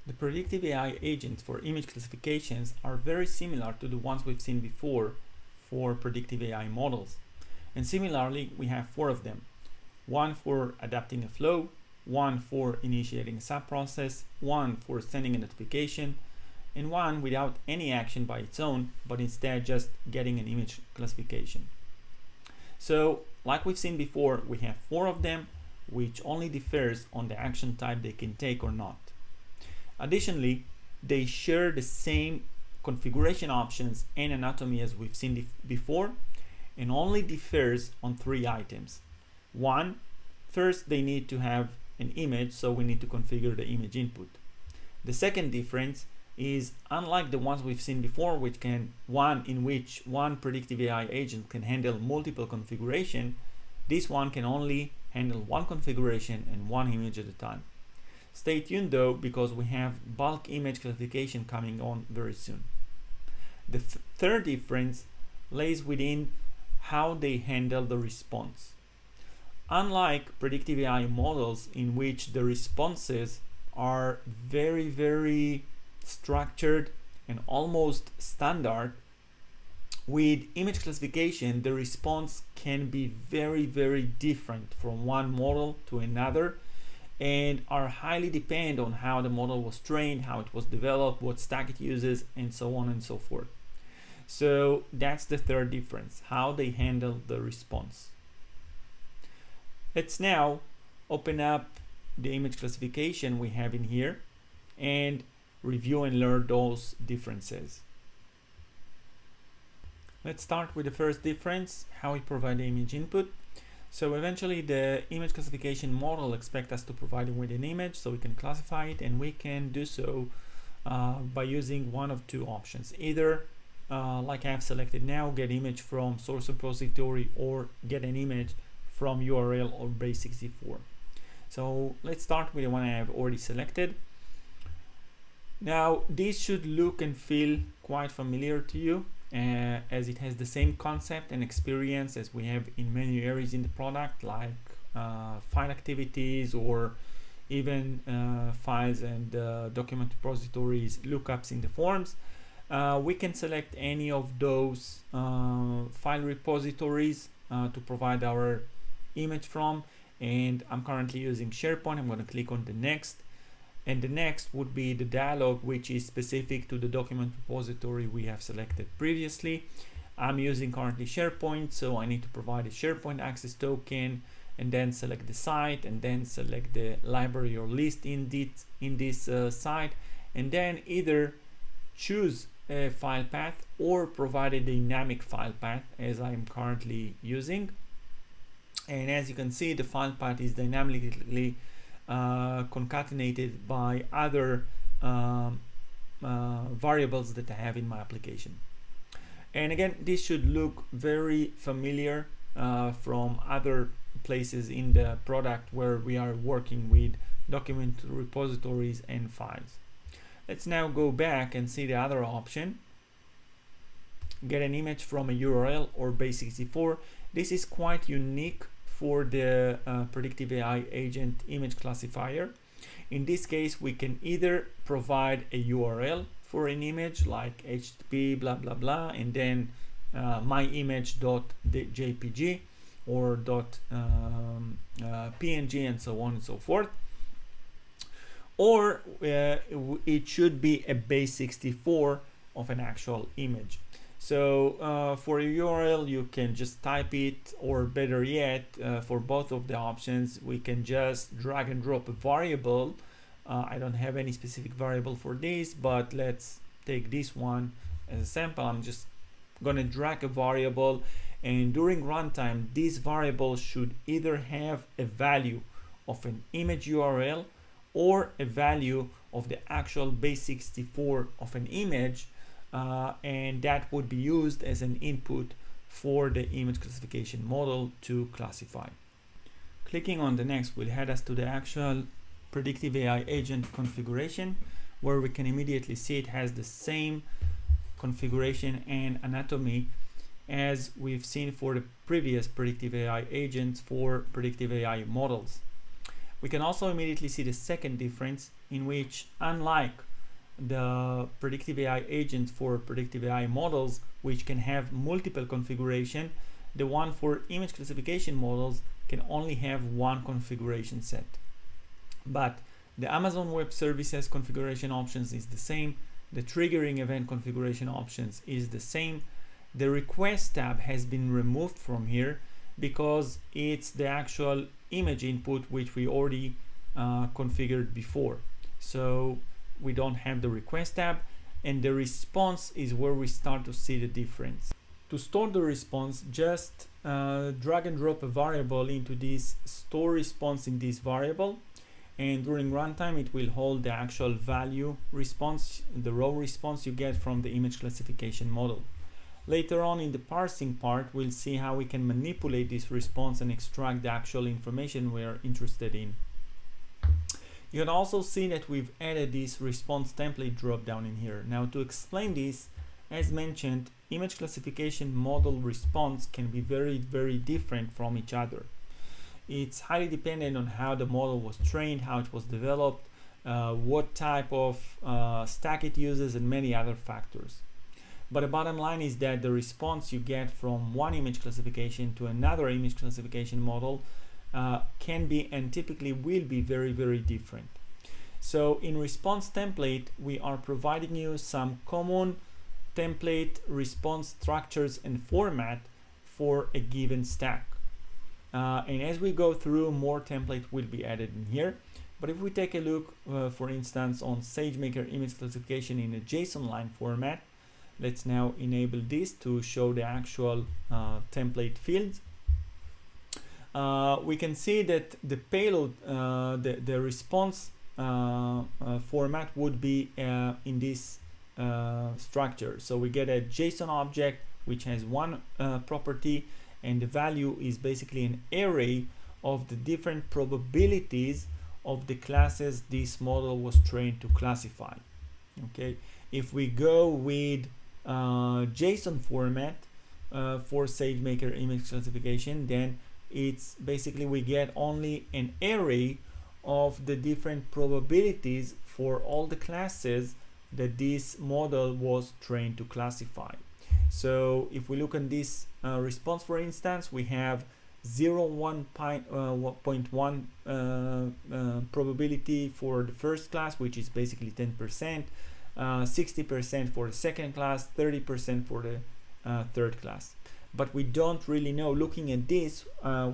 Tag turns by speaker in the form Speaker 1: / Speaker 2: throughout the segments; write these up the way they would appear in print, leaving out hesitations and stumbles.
Speaker 1: The predictive AI agents for image classifications are very similar to the ones we've seen before for predictive AI models. And similarly, we have 4 of them. One for adapting a flow, one for initiating a sub-process, one for sending a notification, and one without any action by its own, but instead just getting an image classification. So, like we've seen before, we have 4 of them, which only differs on the action type they can take or not. Additionally, they share the same configuration options and anatomy as we've seen before, and only differs on 3 items. One, first they need to have an image, so we need to configure the image input. The second difference is, unlike the ones we've seen before, in which one predictive AI agent can handle multiple configuration, this one can only handle one configuration and one image at a time. Stay tuned though, because we have bulk image classification coming on very soon. The third difference lays within how they handle the response. Unlike predictive AI models in which the responses are very, very structured and almost standard, with image classification, the response can be very, very different from one model to another, and are highly depend on how the model was trained, how it was developed, what stack it uses, and so on and so forth. So that's the third difference, how they handle the response. Let's now open up the image classification we have in here and review and learn those differences. Let's start with the first difference, how we provide the image input. So eventually the image classification model expects us to provide it with an image so we can classify it, and we can do so by using one of 2 options. Either like I have selected now, get image from source repository, or get an image from URL or base64. So let's start with the one I have already selected. Now this should look and feel quite familiar to you, as it has the same concept and experience as we have in many areas in the product, like file activities, or even files and document repositories, lookups in the forms. We can select any of those file repositories to provide our image from, and I'm currently using SharePoint. I'm going to click on the next, and the next would be the dialog, which is specific to the document repository we have selected previously. I'm using currently SharePoint, so I need to provide a SharePoint access token, and then select the site, and then select the library or list in this site, and then either choose a file path or provide a dynamic file path as I'm currently using. And as you can see, the file path is dynamically concatenated by other variables that I have in my application. And again, this should look very familiar from other places in the product where we are working with document repositories and files. Let's now go back and see the other option. Get an image from a URL or base64. This is quite unique for the predictive AI agent image classifier. In this case, we can either provide a URL for an image like http blah blah blah, and then myimage.jpg or .png and so on and so forth, or it should be a base64 of an actual image. So for a URL, you can just type it, or better yet, for both of the options, we can just drag and drop a variable. I don't have any specific variable for this, but let's take this one as a sample. I'm just going to drag a variable, and during runtime, this variable should either have a value of an image URL or a value of the actual base64 of an image. And that would be used as an input for the image classification model to classify. Clicking on the next will head us to the actual predictive AI agent configuration, where we can immediately see it has the same configuration and anatomy as we've seen for the previous predictive AI agents for predictive AI models. We can also immediately see the second difference, in which, unlike the predictive AI agent for predictive AI models, which can have multiple configuration, the one for image classification models can only have one configuration set. But the Amazon Web Services configuration options is the same. The triggering event configuration options is the same. The request tab has been removed from here because it's the actual image input which we already configured before. So we don't have the request tab, and the response is where we start to see the difference. To store the response, just drag and drop a variable into this store response in this variable, and during runtime it will hold the actual value response, the raw response you get from the image classification model. Later on in the parsing part, we'll see how we can manipulate this response and extract the actual information we are interested in. You can also see that we've added this response template drop down in here. Now, to explain this, as mentioned, image classification model response can be very, very different from each other. It's highly dependent on how the model was trained, how it was developed, what type of stack it uses, and many other factors. But the bottom line is that the response you get from one image classification to another image classification model can be, and typically will be, very, very different. So in response template, we are providing you some common template response structures and format for a given stack. And as we go through, more template will be added in here. But if we take a look, for instance, on SageMaker image classification in a JSON line format, let's now enable this to show the actual template fields. We can see that the payload, the response format would be in this structure. So we get a JSON object which has one property, and the value is basically an array of the different probabilities of the classes this model was trained to classify. Okay, if we go with JSON format for SageMaker image classification, then it's basically we get only an array of the different probabilities for all the classes that this model was trained to classify. So if we look at this response, for instance, we have 0.1 probability for the first class, which is basically 10%, 60% for the second class, 30% for the third class. But we don't really know, looking at this,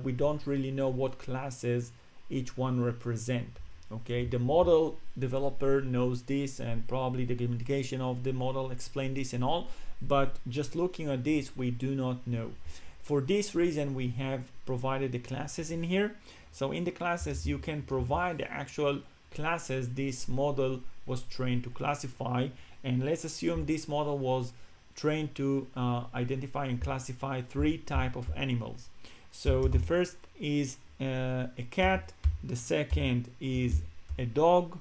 Speaker 1: we don't really know what classes each one represent. Okay, the model developer knows this, and probably the communication of the model explain this and all, but just looking at this, we do not know. For this reason, we have provided the classes in here. So in the classes, you can provide the actual classes this model was trained to classify. And let's assume this model was trained to identify and classify 3 types of animals. So the first is a cat, the second is a dog,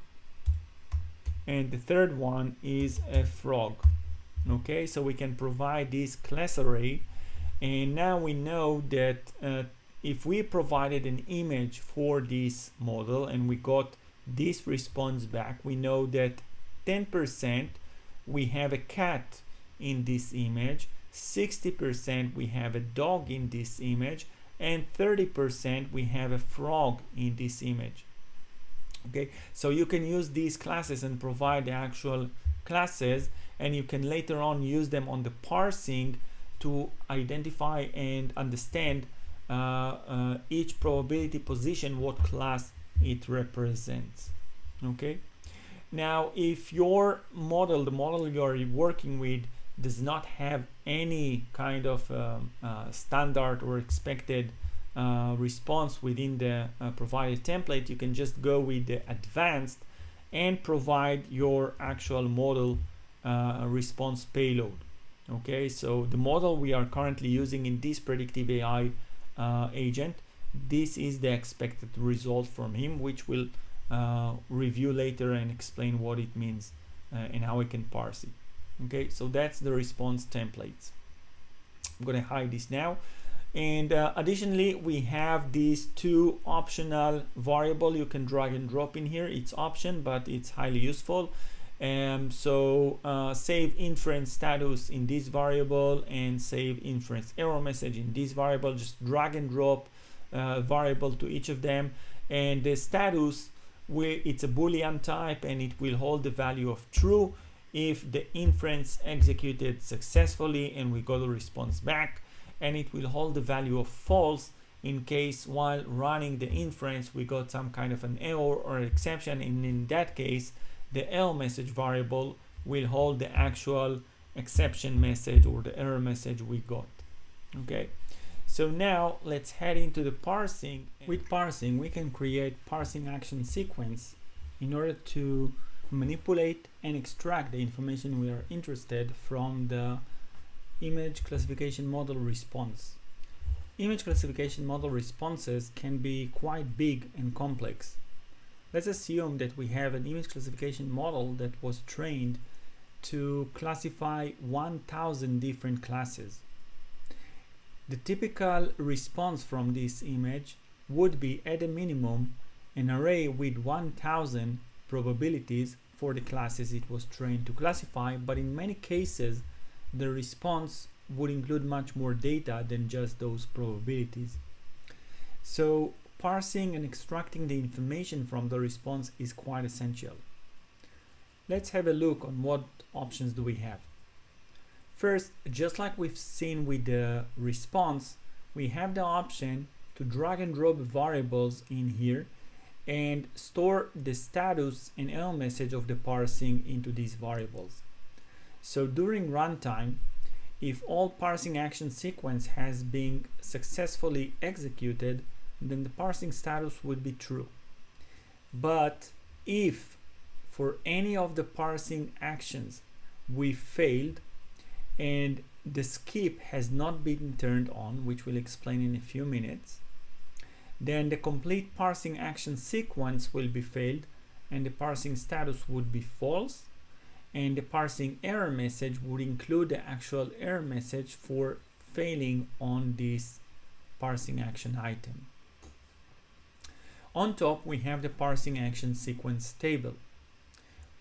Speaker 1: and the third one is a frog. Okay, so we can provide this class array, and now we know that if we provided an image for this model and we got this response back, we know that 10% we have a cat in this image, 60% we have a dog in this image, and 30% we have a frog in this image. Okay, so you can use these classes and provide the actual classes, and you can later on use them on the parsing to identify and understand each probability position, what class it represents. Okay, now if your model, the model you are working with, does not have any kind of standard or expected response within the provided template, you can just go with the advanced and provide your actual model response payload. Okay, so the model we are currently using in this predictive AI agent, this is the expected result from him, which we'll review later and explain what it means and how we can parse it. Okay, so that's the response templates. I'm going to hide this now. And additionally, we have these two optional variable you can drag and drop in here. It's option, but it's highly useful. Save inference status in this variable and save inference error message in this variable. Just drag and drop variable to each of them, and the status, it's a boolean type, and it will hold the value of true if the inference executed successfully and we got a response back, and it will hold the value of false in case while running the inference we got some kind of an error or exception, and in that case the error message variable will hold the actual exception message or the error message we got. Okay, so now let's head into the parsing. With parsing, we can create parsing action sequence in order to manipulate and extract the information we are interested from the image classification model response. Image classification model responses can be quite big and complex. Let's assume that we have an image classification model that was trained to classify 1,000 different classes. The typical response from this image would be, at a minimum, an array with 1,000 probabilities for the classes it was trained to classify, but in many cases the response would include much more data than just those probabilities. So parsing and extracting the information from the response is quite essential. Let's have a look on what options do we have. First, just like we've seen with the response, we have the option to drag and drop variables in here and store the status and error message of the parsing into these variables. So during runtime, if all parsing action sequence has been successfully executed, then the parsing status would be true. But if for any of the parsing actions we failed and the skip has not been turned on, which we'll explain in a few minutes, then the complete parsing action sequence will be failed and the parsing status would be false, and the parsing error message would include the actual error message for failing on this parsing action item. On top, we have the parsing action sequence table.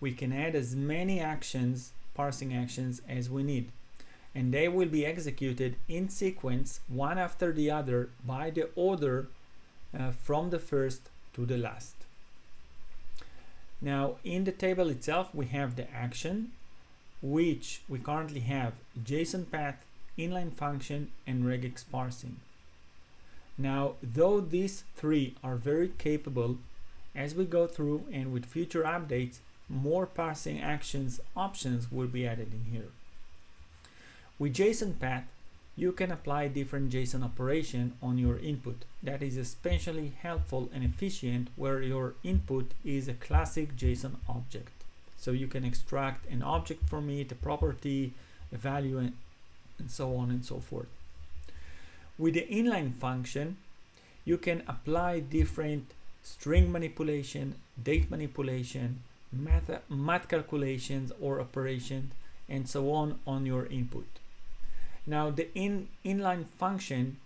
Speaker 1: We can add as many parsing actions as we need, and they will be executed in sequence, one after the other, by the order from the first to the last. Now, in the table itself, we have the action, which we currently have JSON path, inline function, and regex parsing. Now, though these three are very capable, as we go through and with future updates, more parsing actions options will be added in here. With JSON path, you can apply different JSON operation on your input. That is especially helpful and efficient where your input is a classic JSON object. So you can extract an object from it, a property, a value, and so on and so forth. With the inline function, you can apply different string manipulation, date manipulation, math calculations or operations, and so on your input. Now, the inline function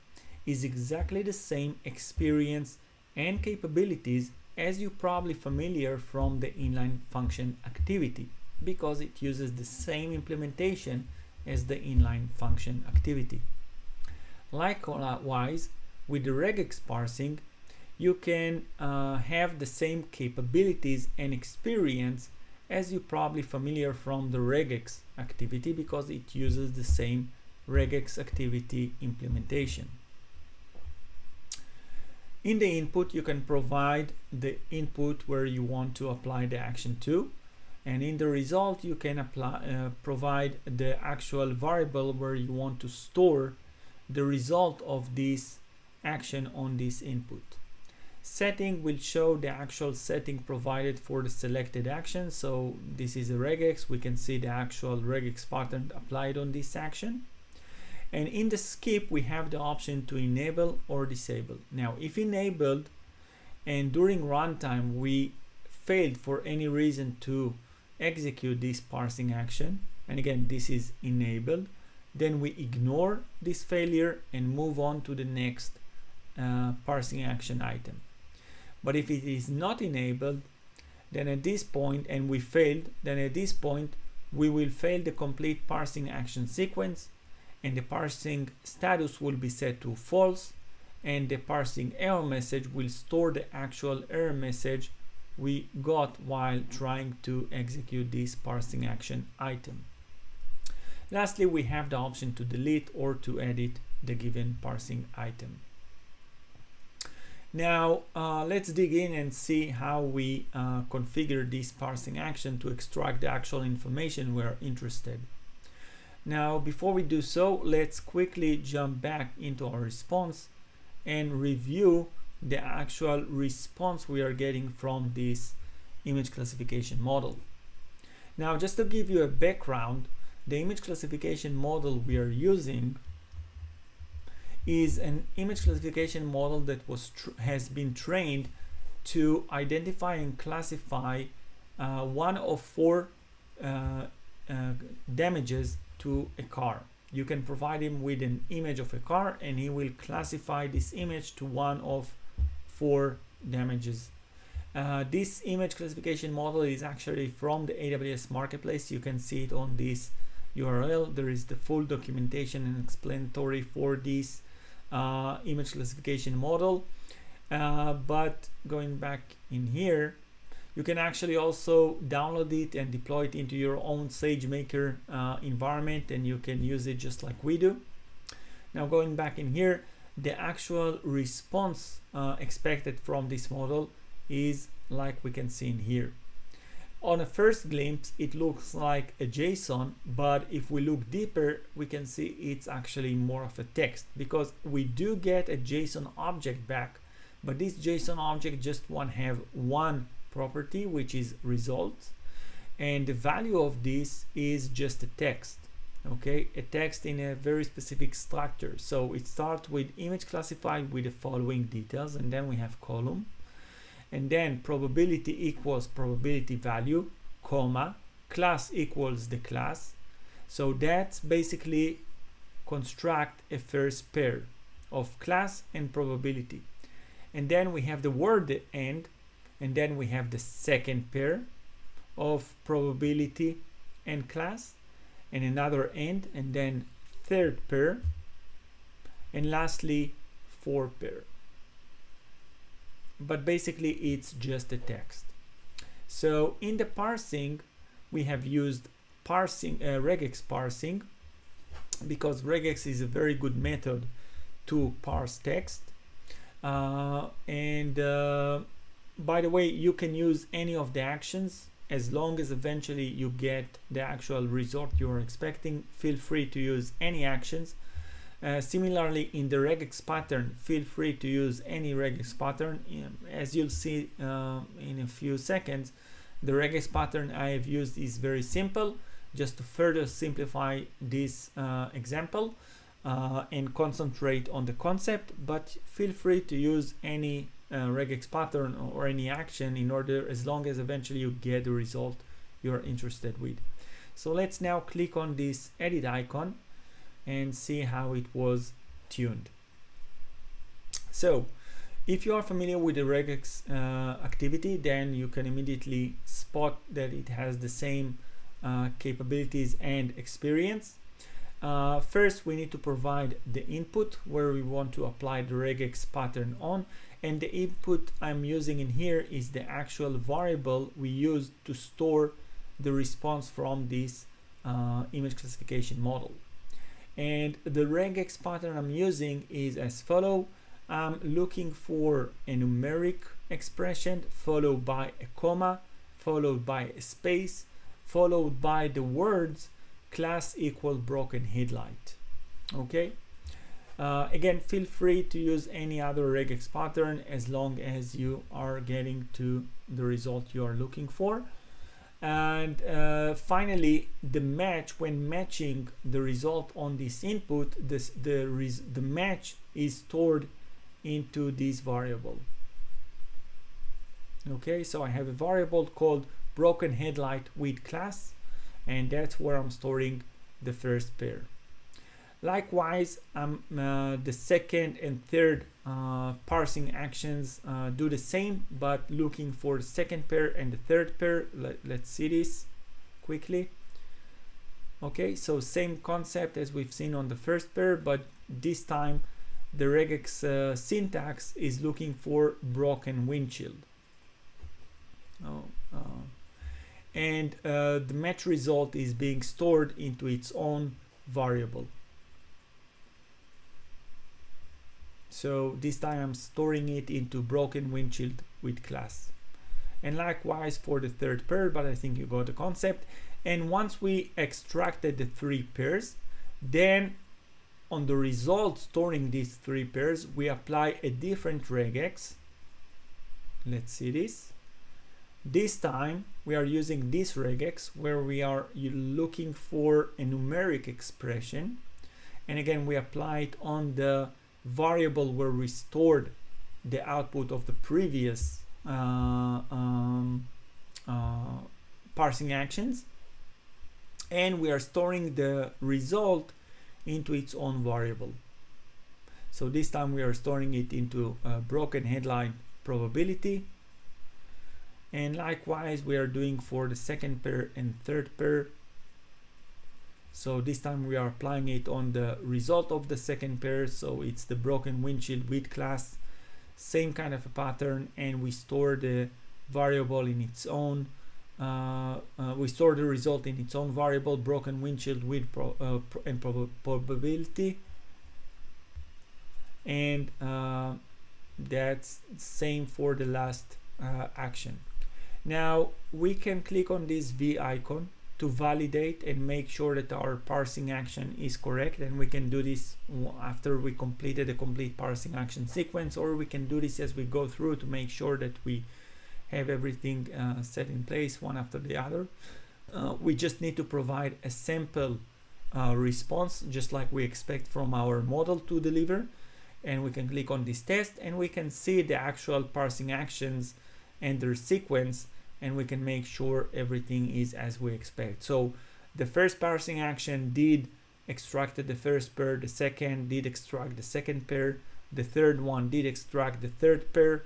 Speaker 1: is exactly the same experience and capabilities as you're probably familiar from the inline function activity, because it uses the same implementation as the inline function activity. Likewise, with the regex parsing, you can have the same capabilities and experience as you're probably familiar from the regex activity, because it uses the same regex activity implementation. In the input, you can provide the input where you want to apply the action to, and in the result you can provide the actual variable where you want to store the result of this action on this input. Setting will show the actual setting provided for the selected action. So this is a regex, we can see the actual regex pattern applied on this action. And in the skip, we have the option to enable or disable. Now, if enabled and during runtime we failed for any reason to execute this parsing action, and again, this is enabled, then we ignore this failure and move on to the next parsing action item. But if it is not enabled, then at this point, and we failed, then at this point we will fail the complete parsing action sequence, and the parsing status will be set to false, and the parsing error message will store the actual error message we got while trying to execute this parsing action item. Lastly, we have the option to delete or to edit the given parsing item. Now let's dig in and see how we configure this parsing action to extract the actual information we're interested. Now before we do so, let's quickly jump back into our response and review the actual response we are getting from this image classification model. Now just to give you a background, the image classification model we are using is an image classification model that has been trained to identify and classify one of four damages to a car. You can provide him with an image of a car and he will classify this image to one of four damages. This image classification model is actually from the AWS Marketplace. You can see it on this URL. There is the full documentation and explanatory for this image classification model. But going back in here, you can actually also download it and deploy it into your own SageMaker environment, and you can use it just like we do. Now going back in here, the actual response expected from this model is like we can see in here. On a first glimpse, it looks like a JSON, but if we look deeper, we can see it's actually more of a text, because we do get a JSON object back, but this JSON object just won't have one property, which is result, and the value of this is just a text. Okay, a text in a very specific structure. So it starts with image classified with the following details, and then we have column, and then probability equals probability value, comma, class equals the class. So that's basically construct a first pair of class and probability. And then we have the word end, and then we have the second pair of probability and class, and another end, and then third pair, and lastly fourth pair. But basically it's just a text. So in the parsing, we have used parsing, regex parsing, because regex is a very good method to parse text. By the way, you can use any of the actions as long as eventually you get the actual result you are expecting. Feel free to use any actions. Similarly, in the regex pattern, feel free to use any regex pattern. As you'll see in a few seconds, the regex pattern I have used is very simple, just to further simplify this example and concentrate on the concept. But feel free to use any regex pattern or any action in order, as long as eventually you get the result you're interested with. So let's now click on this edit icon and see how it was tuned. So if you are familiar with the regex activity, then you can immediately spot that it has the same capabilities and experience. First, we need to provide the input where we want to apply the regex pattern on, and the input I'm using in here is the actual variable we use to store the response from this image classification model. And the regex pattern I'm using is as follow. I'm looking for a numeric expression followed by a comma, followed by a space, followed by the words class equal broken headlight. Okay. Again, feel free to use any other regex pattern as long as you are getting to the result you are looking for. And finally, the match, when matching the result on this input, the match is stored into this variable. Okay, so I have a variable called broken headlight with class, and that's where I'm storing the first pair. Likewise, the second and third parsing actions do the same, but looking for the second pair and the third pair. Let's see this quickly. Okay, so same concept as we've seen on the first pair, but this time the regex syntax is looking for broken windshield. And the match result is being stored into its own variable. So this time I'm storing it into broken windshield with class. And likewise for the third pair, but I think you got the concept. And once we extracted the 3 pairs, then on the result storing these 3 pairs, we apply a different regex. Let's see this. This time we are using this regex where we are looking for a numeric expression. And again, we apply it on the variable where we stored the output of the previous parsing actions, and we are storing the result into its own variable. So this time we are storing it into a broken headline probability, and likewise we are doing for the second pair and third pair. So this time we are applying it on the result of the second pair, so it's the broken windshield with class, same kind of a pattern, and we store the variable in its own, we store the result in its own variable, broken windshield with probability, and that's same for the last action. Now we can click on this V icon to validate and make sure that our parsing action is correct, and we can do this after we completed the complete parsing action sequence, or we can do this as we go through to make sure that we have everything set in place one after the other. We just need to provide a sample response just like we expect from our model to deliver, and we can click on this test and we can see the actual parsing actions and their sequence, and we can make sure everything is as we expect. So the first parsing action did extracted the first pair, the second did extract the second pair, the third one did extract the third pair,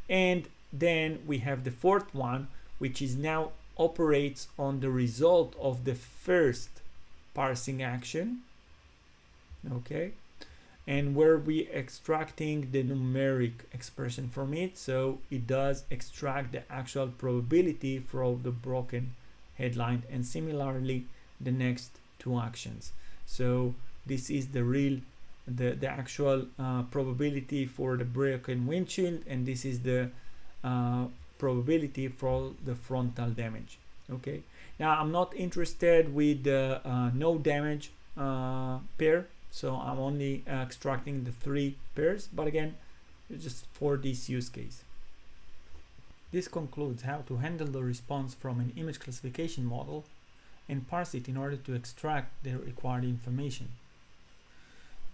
Speaker 1: and then we have the fourth one, which is now operates on the result of the first parsing action, okay, and where we extracting the numeric expression from it, so it does extract the actual probability from the broken headline, and similarly the next 2 actions. So this is the actual probability for the broken windshield, and this is the probability for the frontal damage. Okay, now I'm not interested with the no damage pair, so I'm only extracting the 3 pairs, but again, just for this use case. This concludes how to handle the response from an image classification model and parse it in order to extract the required information.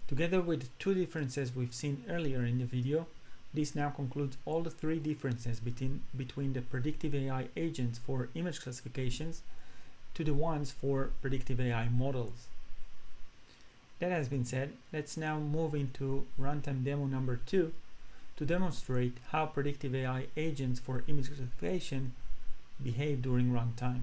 Speaker 1: Together with the 2 differences we've seen earlier in the video, this now concludes all the 3 differences between the predictive AI agents for image classifications to the ones for predictive AI models. That has been said, let's now move into runtime demo number 2 to demonstrate how predictive AI agents for image classification behave during runtime.